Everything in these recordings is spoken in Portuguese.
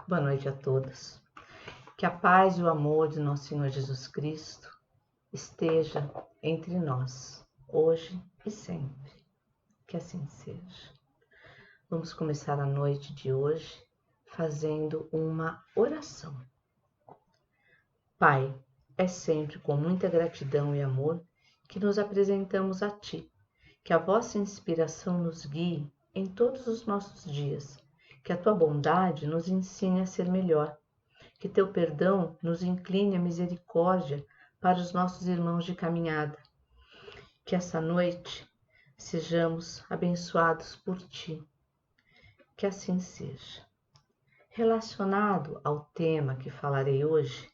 Boa noite a todos. Que a paz e o amor de nosso Senhor Jesus Cristo esteja entre nós, hoje e sempre. Que assim seja. Vamos começar a noite de hoje fazendo uma oração. Pai, é sempre com muita gratidão e amor que nos apresentamos a Ti. Que a vossa inspiração nos guie em todos os nossos dias. Que a Tua bondade nos ensine a ser melhor. Que Teu perdão nos incline à misericórdia para os nossos irmãos de caminhada. Que essa noite sejamos abençoados por Ti. Que assim seja. Relacionado ao tema que falarei hoje,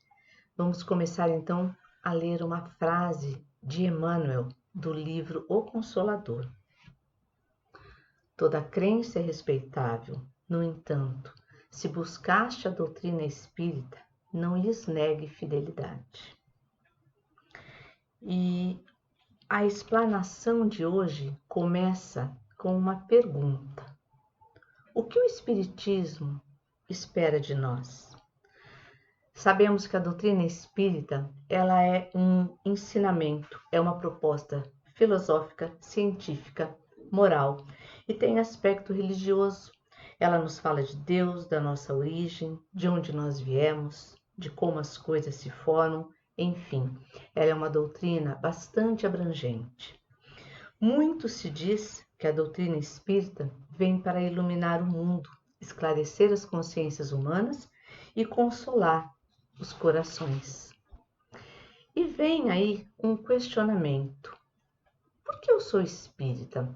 vamos começar então a ler uma frase de Emmanuel do livro O Consolador. Toda crença é respeitável, no entanto, se buscaste a doutrina espírita, não lhes negue fidelidade. E a explanação de hoje começa com uma pergunta. O que o Espiritismo espera de nós? Sabemos que a doutrina espírita, ela é um ensinamento, é uma proposta filosófica, científica, moral e tem aspecto religioso. Ela nos fala de Deus, da nossa origem, de onde nós viemos, de como as coisas se formam, enfim, ela é uma doutrina bastante abrangente. Muito se diz que a doutrina espírita vem para iluminar o mundo, esclarecer as consciências humanas e consolar os corações. E vem aí um questionamento. Por que eu sou espírita?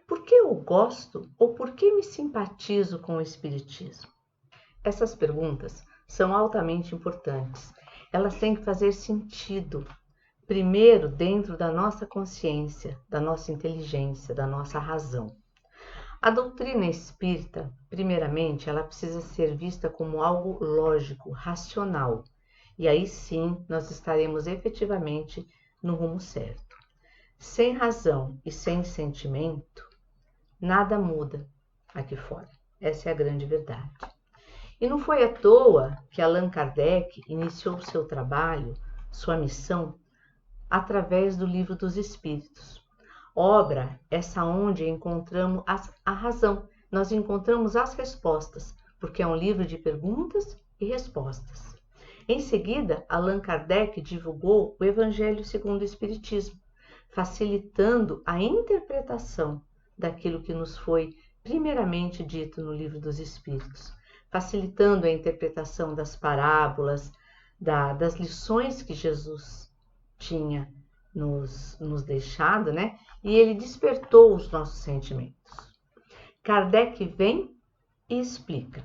Por que eu gosto ou por que me simpatizo com o espiritismo? Essas perguntas são altamente importantes. Elas têm que fazer sentido, primeiro dentro da nossa consciência, da nossa inteligência, da nossa razão. A doutrina espírita, primeiramente, ela precisa ser vista como algo lógico, racional. E aí sim, nós estaremos efetivamente no rumo certo. Sem razão e sem sentimento, nada muda aqui fora. Essa é a grande verdade. E não foi à toa que Allan Kardec iniciou seu trabalho, sua missão, através do Livro dos Espíritos. Obra essa onde encontramos a razão, nós encontramos as respostas, porque é um livro de perguntas e respostas. Em seguida, Allan Kardec divulgou o Evangelho segundo o Espiritismo, facilitando a interpretação daquilo que nos foi primeiramente dito no Livro dos Espíritos, facilitando a interpretação das parábolas, das lições que Jesus tinha nos deixado, né? E ele despertou os nossos sentimentos. Kardec vem e explica.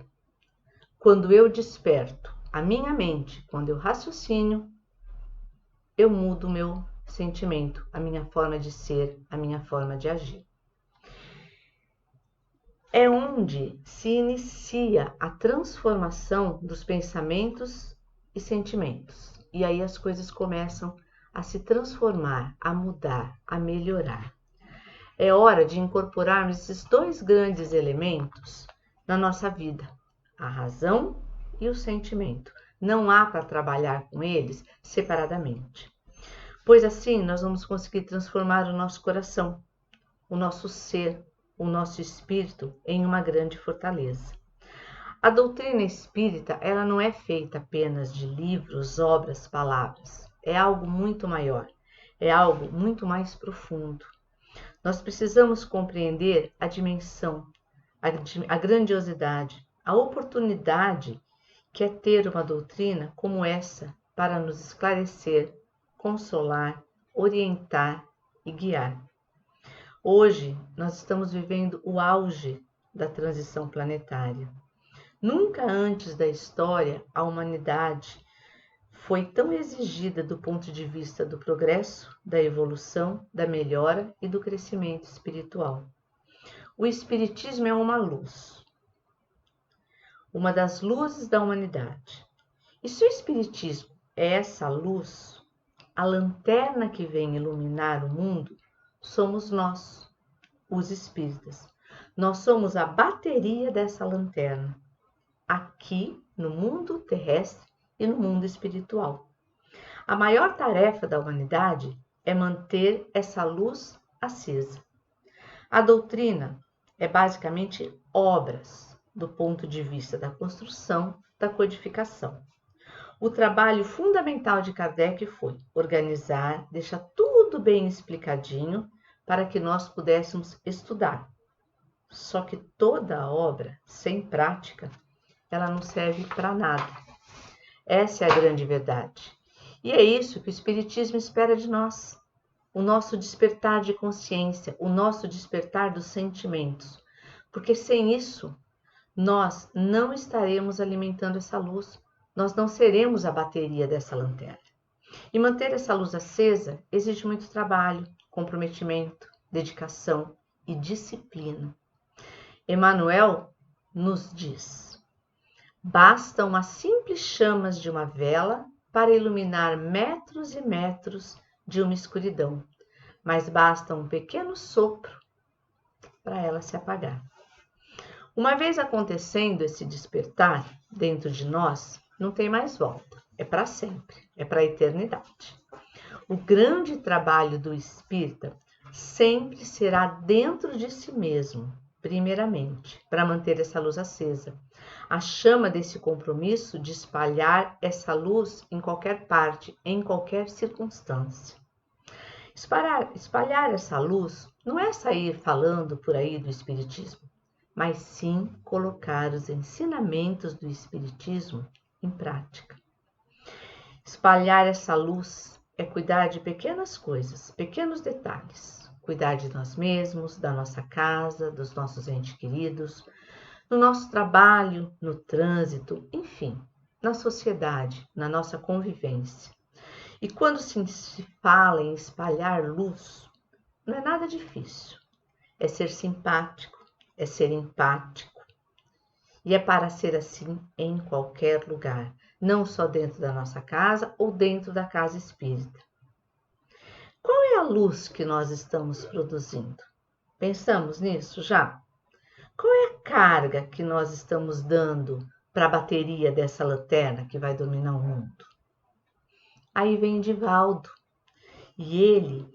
Quando eu desperto a minha mente, quando eu raciocínio, eu mudo o meu sentimento, a minha forma de ser, a minha forma de agir. É onde se inicia a transformação dos pensamentos e sentimentos. E aí as coisas começam a se transformar, a mudar, a melhorar. É hora de incorporarmos esses dois grandes elementos na nossa vida, a razão e o sentimento. Não há para trabalhar com eles separadamente, pois assim nós vamos conseguir transformar o nosso coração, o nosso ser, o nosso espírito em uma grande fortaleza. A doutrina espírita, ela não é feita apenas de livros, obras, palavras. É algo muito maior, é algo muito mais profundo. Nós precisamos compreender a dimensão, a grandiosidade, a oportunidade que é ter uma doutrina como essa para nos esclarecer, consolar, orientar e guiar. Hoje, nós estamos vivendo o auge da transição planetária. Nunca antes da história a humanidade foi tão exigida do ponto de vista do progresso, da evolução, da melhora e do crescimento espiritual. O Espiritismo é uma luz, uma das luzes da humanidade. E se o Espiritismo é essa luz, a lanterna que vem iluminar o mundo, somos nós, os espíritas. Nós somos a bateria dessa lanterna, aqui no mundo terrestre e no mundo espiritual. A maior tarefa da humanidade é manter essa luz acesa. A doutrina é basicamente obras do ponto de vista da construção, da codificação. O trabalho fundamental de Kardec foi organizar, deixar tudo bem explicadinho para que nós pudéssemos estudar. Só que toda a obra, sem prática, ela não serve para nada. Essa é a grande verdade. E é isso que o Espiritismo espera de nós. O nosso despertar de consciência, o nosso despertar dos sentimentos. Porque sem isso, nós não estaremos alimentando essa luz. Nós não seremos a bateria dessa lanterna. E manter essa luz acesa exige muito trabalho, comprometimento, dedicação e disciplina. Emmanuel nos diz: bastam as simples chamas de uma vela para iluminar metros e metros de uma escuridão, mas basta um pequeno sopro para ela se apagar. Uma vez acontecendo esse despertar dentro de nós, não tem mais volta, é para sempre, é para a eternidade. O grande trabalho do espírita sempre será dentro de si mesmo, primeiramente, para manter essa luz acesa. A chama desse compromisso de espalhar essa luz em qualquer parte, em qualquer circunstância. Espalhar essa luz não é sair falando por aí do Espiritismo, mas sim colocar os ensinamentos do Espiritismo em prática. Espalhar essa luz é cuidar de pequenas coisas, pequenos detalhes. Cuidar de nós mesmos, da nossa casa, dos nossos entes queridos, no nosso trabalho, no trânsito, enfim, na sociedade, na nossa convivência. E quando se fala em espalhar luz, não é nada difícil. É ser simpático, é ser empático. E é para ser assim em qualquer lugar, não só dentro da nossa casa ou dentro da casa espírita. Qual é a luz que nós estamos produzindo? Pensamos nisso já? Qual é a carga que nós estamos dando para a bateria dessa lanterna que vai dominar o mundo? Aí vem Divaldo e ele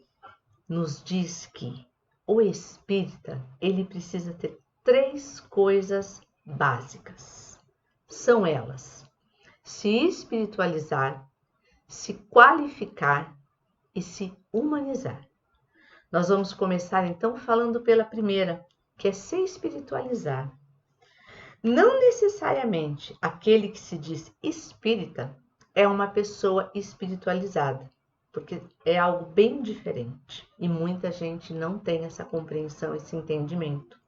nos diz que o espírita ele precisa ter 3 coisas básicas. São elas: se espiritualizar, se qualificar e se humanizar. Nós vamos começar então falando pela primeira, que é se espiritualizar. Não necessariamente aquele que se diz espírita é uma pessoa espiritualizada, porque é algo bem diferente e muita gente não tem essa compreensão, esse entendimento.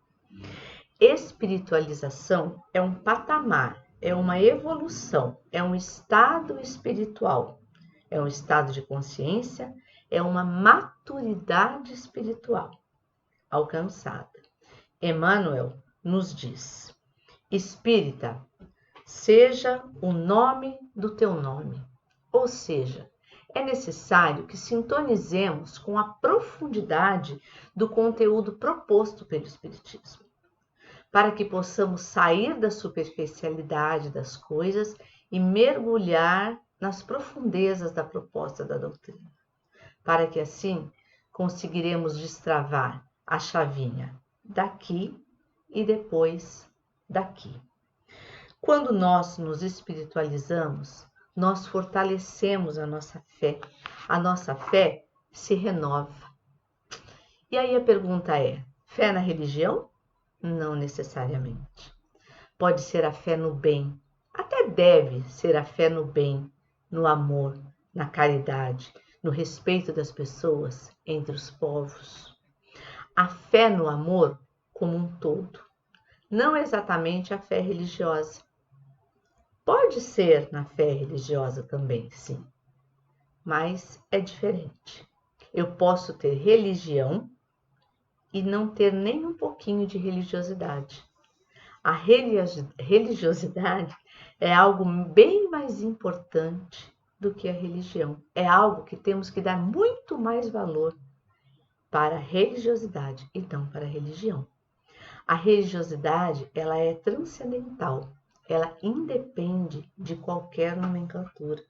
Espiritualização é um patamar, é uma evolução, é um estado espiritual, é um estado de consciência, é uma maturidade espiritual alcançada. Emmanuel nos diz: espírita, seja o nome do teu nome. Ou seja, é necessário que sintonizemos com a profundidade do conteúdo proposto pelo Espiritismo, para que possamos sair da superficialidade das coisas e mergulhar nas profundezas da proposta da doutrina, para que assim conseguiremos destravar a chavinha daqui e depois daqui. Quando nós nos espiritualizamos, nós fortalecemos a nossa fé se renova. E aí a pergunta é: fé na religião? Não necessariamente. Pode ser a fé no bem, até deve ser a fé no bem, no amor, na caridade, no respeito das pessoas entre os povos. A fé no amor como um todo, não exatamente a fé religiosa. Pode ser na fé religiosa também, sim, mas é diferente. Eu posso ter religião e não ter nem um pouquinho de religiosidade. A religiosidade é algo bem mais importante do que a religião. É algo que temos que dar muito mais valor para a religiosidade e não para a religião. A religiosidade, ela é transcendental, ela independe de qualquer nomenclatura.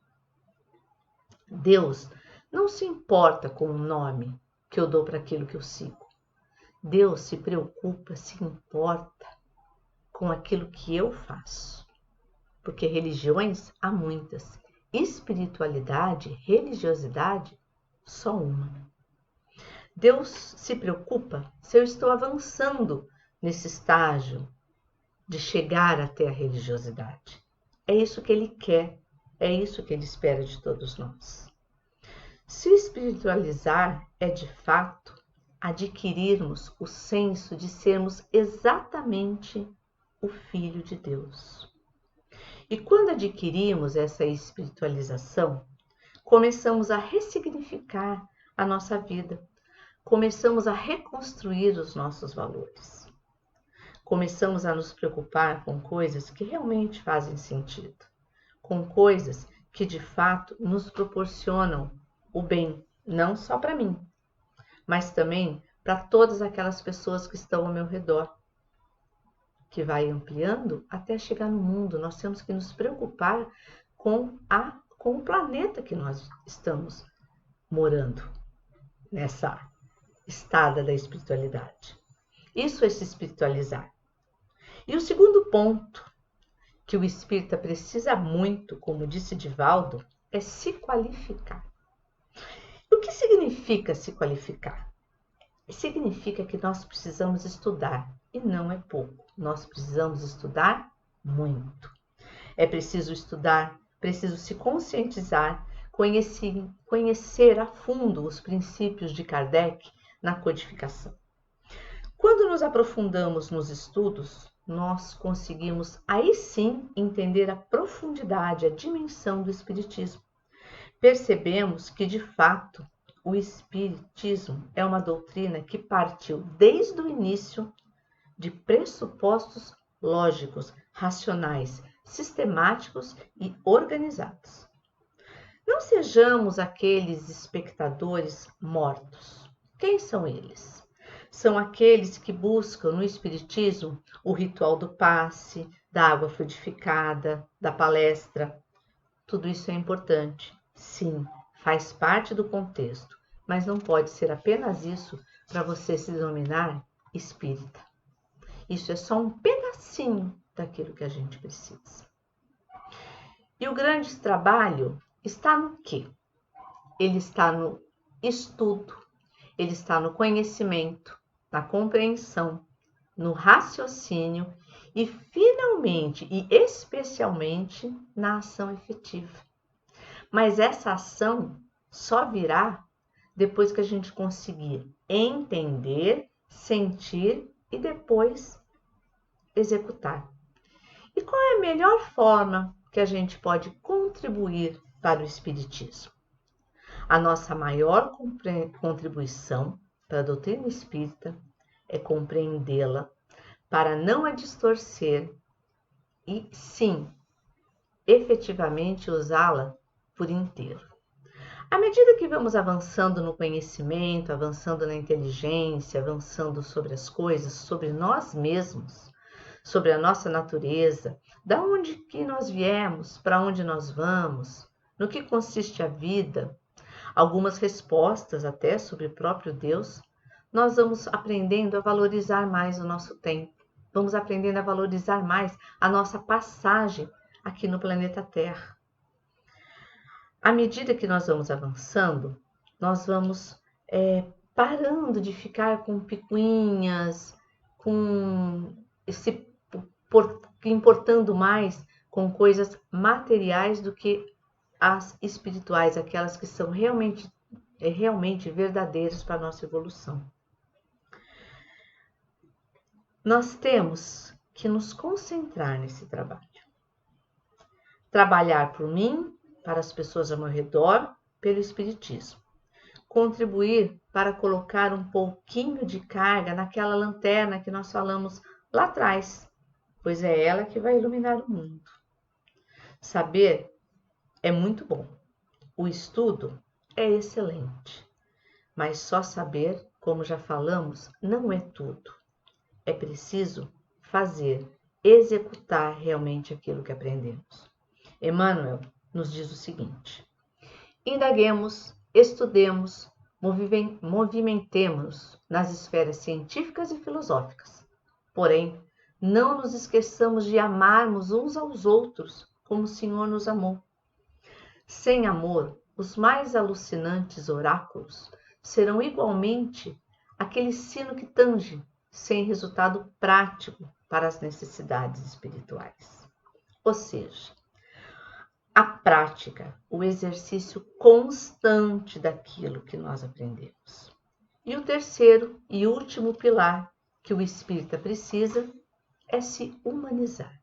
Deus não se importa com o nome que eu dou para aquilo que eu sigo. Deus se preocupa, se importa com aquilo que eu faço. Porque religiões há muitas. Espiritualidade, religiosidade, só uma. Deus se preocupa se eu estou avançando nesse estágio de chegar até a religiosidade. É isso que Ele quer, é isso que Ele espera de todos nós. Se espiritualizar é de fato adquirirmos o senso de sermos exatamente o Filho de Deus. E quando adquirimos essa espiritualização, começamos a ressignificar a nossa vida, começamos a reconstruir os nossos valores, começamos a nos preocupar com coisas que realmente fazem sentido, com coisas que de fato nos proporcionam o bem, não só para mim, mas também para todas aquelas pessoas que estão ao meu redor, que vai ampliando até chegar no mundo. Nós temos que nos preocupar com o planeta que nós estamos morando nessa estada da espiritualidade. Isso é se espiritualizar. E o segundo ponto que o espírita precisa muito, como disse Divaldo, é se qualificar. O que significa se qualificar? Significa que nós precisamos estudar, e não é pouco. Nós precisamos estudar muito. É preciso estudar, preciso se conscientizar, conhecer a fundo os princípios de Kardec na codificação. Quando nos aprofundamos nos estudos, nós conseguimos aí sim entender a profundidade, a dimensão do Espiritismo. Percebemos que, de fato, o Espiritismo é uma doutrina que partiu desde o início de pressupostos lógicos, racionais, sistemáticos e organizados. Não sejamos aqueles espectadores mortos. Quem são eles? São aqueles que buscam no Espiritismo o ritual do passe, da água fluidificada, da palestra. Tudo isso é importante. Sim, faz parte do contexto, mas não pode ser apenas isso para você se denominar espírita. Isso é só um pedacinho daquilo que a gente precisa. E o grande trabalho está no quê? Ele está no estudo, ele está no conhecimento, na compreensão, no raciocínio e, finalmente e especialmente, na ação efetiva. Mas essa ação só virá depois que a gente conseguir entender, sentir e depois executar. E qual é a melhor forma que a gente pode contribuir para o Espiritismo? A nossa maior contribuição para a doutrina espírita é compreendê-la para não a distorcer e, sim, efetivamente usá-la por inteiro. À medida que vamos avançando no conhecimento, avançando na inteligência, avançando sobre as coisas, sobre nós mesmos, sobre a nossa natureza, da onde que nós viemos, para onde nós vamos, no que consiste a vida, algumas respostas até sobre o próprio Deus, nós vamos aprendendo a valorizar mais o nosso tempo, vamos aprendendo a valorizar mais a nossa passagem aqui no planeta Terra. À medida que nós vamos avançando, nós vamos parando de ficar com picuinhas, importando mais com coisas materiais do que as espirituais, aquelas que são realmente verdadeiras para a nossa evolução. Nós temos que nos concentrar nesse trabalho. Trabalhar por mim, para as pessoas ao meu redor, pelo Espiritismo. Contribuir para colocar um pouquinho de carga naquela lanterna que nós falamos lá atrás, pois é ela que vai iluminar o mundo. Saber é muito bom. O estudo é excelente. Mas só saber, como já falamos, não é tudo. é preciso fazer, executar realmente aquilo que aprendemos. Emmanuel nos diz o seguinte: indaguemos, estudemos, movimentemos-nos nas esferas científicas e filosóficas. Porém, não nos esqueçamos de amarmos uns aos outros como o Senhor nos amou. Sem amor, os mais alucinantes oráculos serão igualmente aquele sino que tange, sem resultado prático para as necessidades espirituais. Ou seja, a prática, o exercício constante daquilo que nós aprendemos. E o terceiro e último pilar que o espírita precisa é se humanizar.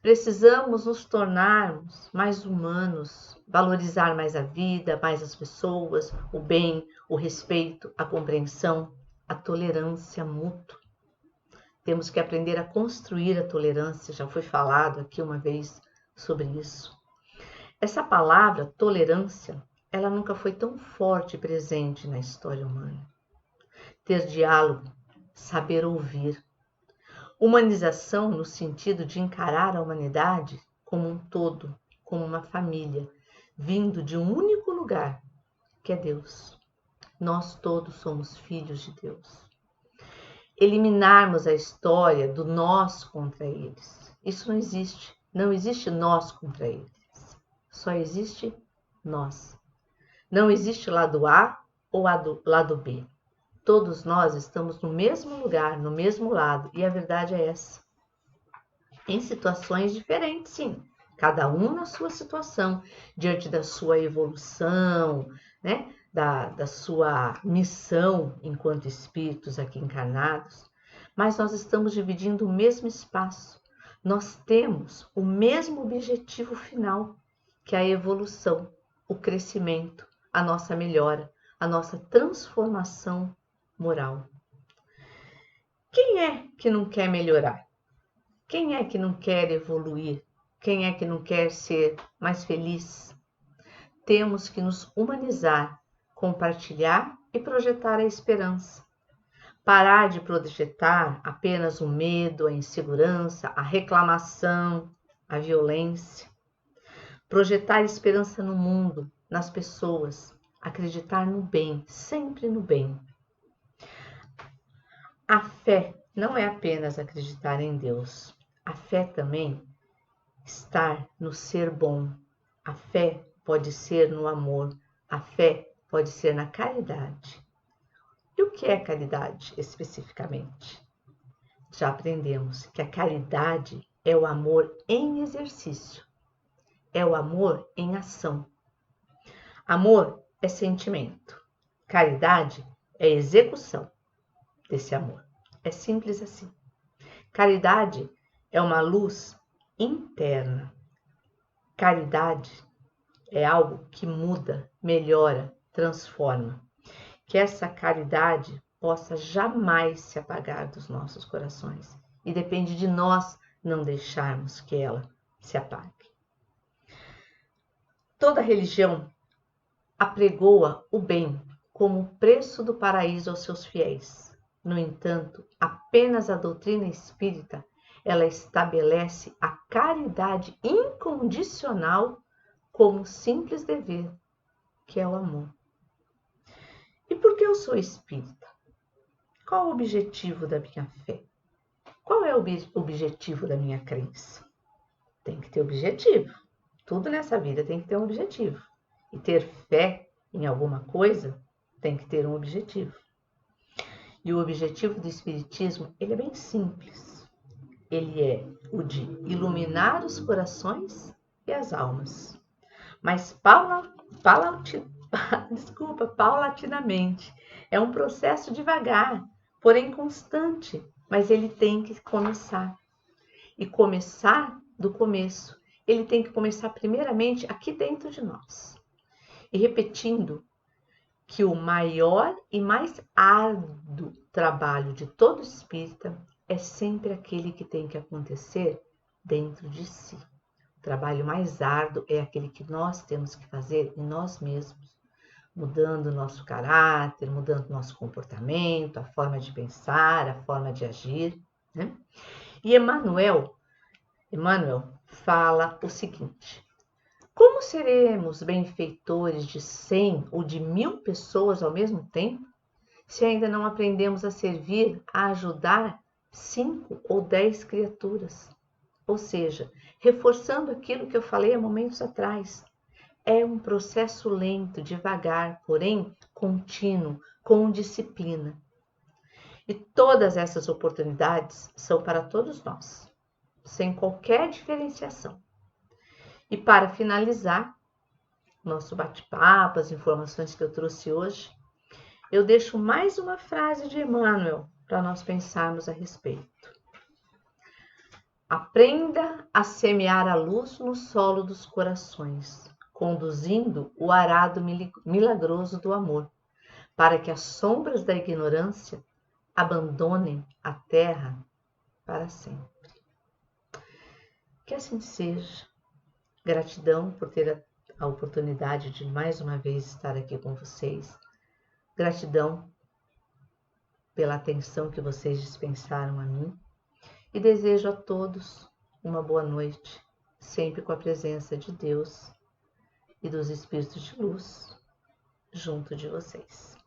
Precisamos nos tornarmos mais humanos, valorizar mais a vida, mais as pessoas, o bem, o respeito, a compreensão, a tolerância mútua. Temos que aprender a construir a tolerância, já foi falado aqui uma vez sobre isso. Essa palavra, tolerância, ela nunca foi tão forte e presente na história humana. Ter diálogo, saber ouvir. Humanização no sentido de encarar a humanidade como um todo, como uma família, vindo de um único lugar, que é Deus. Nós todos somos filhos de Deus. Eliminarmos a história do nós contra eles. Isso não existe. Não existe nós contra eles. Só existe nós. Não existe lado A ou lado B. Todos nós estamos no mesmo lugar, no mesmo lado, e a verdade é essa. Em situações diferentes, sim. Cada um na sua situação, diante da sua evolução, né? Da sua missão enquanto espíritos aqui encarnados. Mas nós estamos dividindo o mesmo espaço. Nós temos o mesmo objetivo final, que é a evolução, o crescimento, a nossa melhora, a nossa transformação moral. Quem é que não quer melhorar? Quem é que não quer evoluir? Quem é que não quer ser mais feliz? Temos que nos humanizar, compartilhar e projetar a esperança. Parar de projetar apenas o medo, a insegurança, a reclamação, a violência. Projetar esperança no mundo, nas pessoas. Acreditar no bem, sempre no bem. A fé não é apenas acreditar em Deus. A fé também estar no ser bom. A fé pode ser no amor. A fé pode ser na caridade. E o que é caridade especificamente? Já aprendemos que a caridade é o amor em exercício. É o amor em ação. Amor é sentimento. Caridade é execução desse amor. É simples assim. Caridade é uma luz interna. Caridade é algo que muda, melhora, transforma. Que essa caridade possa jamais se apagar dos nossos corações. E depende de nós não deixarmos que ela se apague. Toda religião apregoa o bem como o preço do paraíso aos seus fiéis. No entanto, apenas a doutrina espírita, ela estabelece a caridade incondicional como simples dever, que é o amor. E por que eu sou espírita? Qual o objetivo da minha fé? Qual é o objetivo da minha crença? Tem que ter objetivo. Tudo nessa vida tem que ter um objetivo. E ter fé em alguma coisa tem que ter um objetivo. E o objetivo do Espiritismo, ele é bem simples. Ele é o de iluminar os corações e as almas. Mas paulatinamente. É um processo devagar, porém constante. Mas ele tem que começar. E começar do começo. Ele tem que começar primeiramente aqui dentro de nós. E repetindo que o maior e mais árduo trabalho de todo espírita é sempre aquele que tem que acontecer dentro de si. O trabalho mais árduo é aquele que nós temos que fazer em nós mesmos. mudando o nosso caráter, mudando o nosso comportamento, a forma de pensar, a forma de agir, né? E Emmanuel fala o seguinte: como seremos benfeitores de 100 ou de 1000 pessoas ao mesmo tempo, se ainda não aprendemos a servir, a ajudar 5 ou 10 criaturas? Ou seja, reforçando aquilo que eu falei há momentos atrás, é um processo lento, devagar, porém contínuo, com disciplina. E todas essas oportunidades são para todos nós, sem qualquer diferenciação. E para finalizar nosso bate-papo, as informações que eu trouxe hoje, eu deixo mais uma frase de Emmanuel para nós pensarmos a respeito. Aprenda a semear a luz no solo dos corações, conduzindo o arado milagroso do amor, para que as sombras da ignorância abandonem a terra para sempre. Que assim seja. Gratidão por ter a oportunidade de mais uma vez estar aqui com vocês. Gratidão pela atenção que vocês dispensaram a mim. E desejo a todos uma boa noite, sempre com a presença de Deus e dos espíritos de luz junto de vocês.